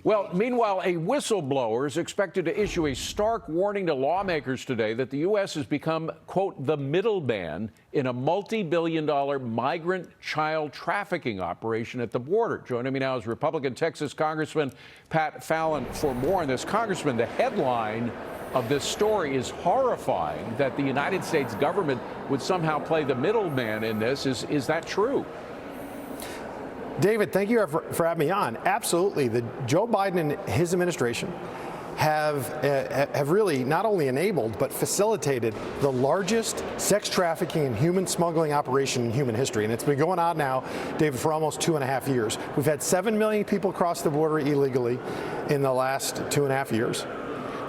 Well, meanwhile, a whistleblower is expected to issue a stark warning to lawmakers today that the U.S. has become, quote, the middleman in a multi-billion-dollar migrant child trafficking operation at the border. Joining me now is Republican Texas Congressman Pat Fallon for more on this. Congressman, the headline of this story is horrifying, that the United States government would somehow play the middleman in this. Is that true? David, thank you for having me on. Absolutely. Joe Biden and his administration have really not only enabled but facilitated the largest sex trafficking and human smuggling operation in human history. And it's been going on now, David, for almost 2.5 years. We've had 7 million people cross the border illegally in the last 2.5 years.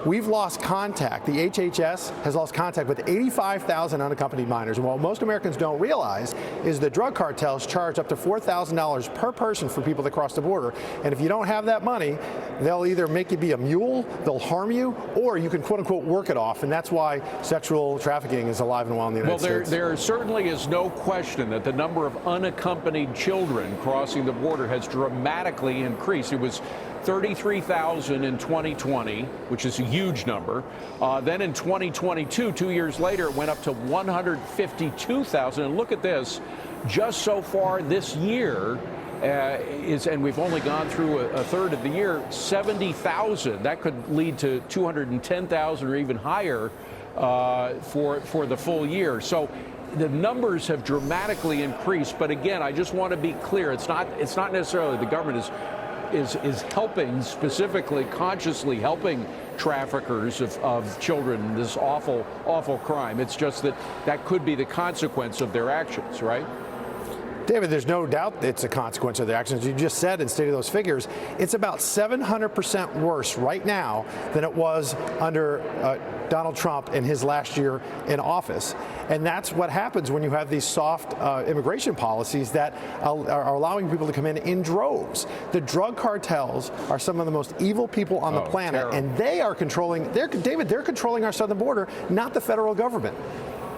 We've lost contact. The HHS has lost contact with 85,000 unaccompanied minors. And what most Americans don't realize is the drug cartels charge up to $4,000 per person for people that cross the border. And if you don't have that money, they'll either make you be a mule, they'll harm you, or you can quote unquote work it off. And that's why sexual trafficking is alive and well in the United States. There certainly is no question that the number of unaccompanied children crossing the border has dramatically increased. It was 33,000 in 2020, which is a huge number. Then in 2022, 2 years later, it went up to 152,000. And look at this, just so far this year, and we've only gone through a third of the year, 70,000. That could lead to 210,000 or even higher for the full year. So the numbers have dramatically increased. But again, I just want to be clear. It's not necessarily the government is helping, specifically, consciously helping traffickers of children in this awful crime. It's just that could be the consequence of their actions, right? David, there's no doubt it's a consequence of their actions. You just said and stated those figures. It's about 700% worse right now than it was under Donald Trump in his last year in office. And that's what happens when you have these soft immigration policies that are allowing people to come in droves. The drug cartels are some of the most evil people on the planet, terrible. And they are controlling, they're controlling our southern border, not the federal government.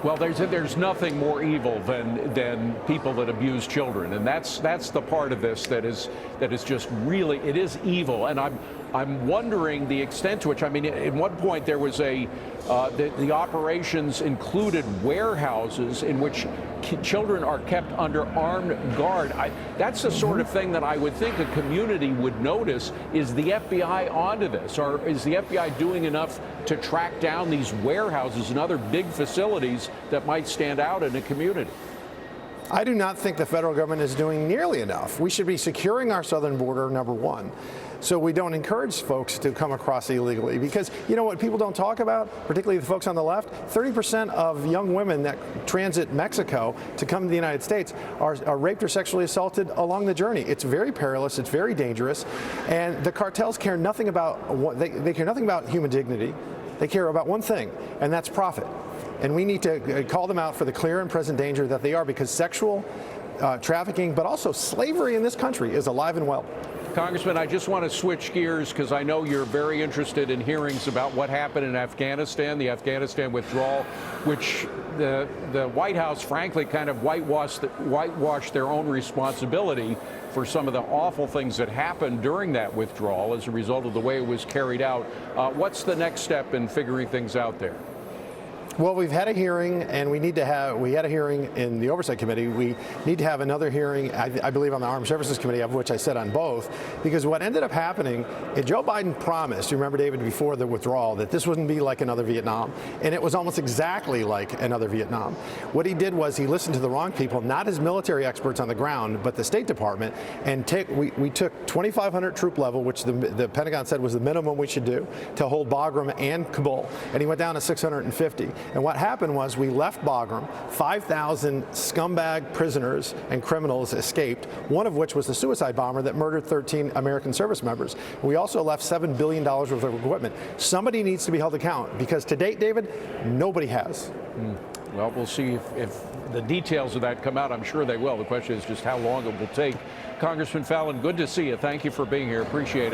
Well, there's nothing more evil than people that abuse children, and that's the part of this that is just really, it is evil. And I'm wondering the extent to which, I mean, at one point there was the operations included warehouses in which children are kept under armed guard. That's the sort of thing that I would think a community would notice. Is the FBI onto this, or is the FBI doing enough to track down these warehouses and other big facilities that might stand out in a community? I do not think the federal government is doing nearly enough. We should be securing our southern border, number one, so we don't encourage folks to come across illegally. Because you know what people don't talk about, particularly the folks on the left, 30% of young women that transit Mexico to come to the United States are raped or sexually assaulted along the journey. It's very perilous, it's very dangerous, and the cartels care nothing about, they care nothing about human dignity. They care about one thing, and that's profit. And we need to call them out for the clear and present danger that they are, because sexual trafficking, but also slavery in this country, is alive and well. Congressman, I just want to switch gears because I know you're very interested in hearings about what happened in Afghanistan, the Afghanistan withdrawal, which the White House, frankly, kind of whitewashed their own responsibility for some of the awful things that happened during that withdrawal as a result of the way it was carried out. What's the next step in figuring things out there? Well, we've had a hearing, and we had a hearing in the Oversight Committee. We need to have another hearing, I believe, on the Armed Services Committee, of which I said on both, because what ended up happening, Joe Biden promised, you remember, David, before the withdrawal, that this wouldn't be like another Vietnam, and it was almost exactly like another Vietnam. What he did was he listened to the wrong people, not his military experts on the ground, but the State Department, and we took 2,500 troop level, which the Pentagon said was the minimum we should do, to hold Bagram and Kabul, and he went down to 650. And what happened was we left Bagram, 5,000 scumbag prisoners and criminals escaped, one of which was the suicide bomber that murdered 13 American service members. We also left $7 billion worth of equipment. Somebody needs to be held accountable, because to date, David, nobody has. Well, we'll see if the details of that come out. I'm sure they will. The question is just how long it will take. Congressman Fallon, good to see you. Thank you for being here. Appreciate it.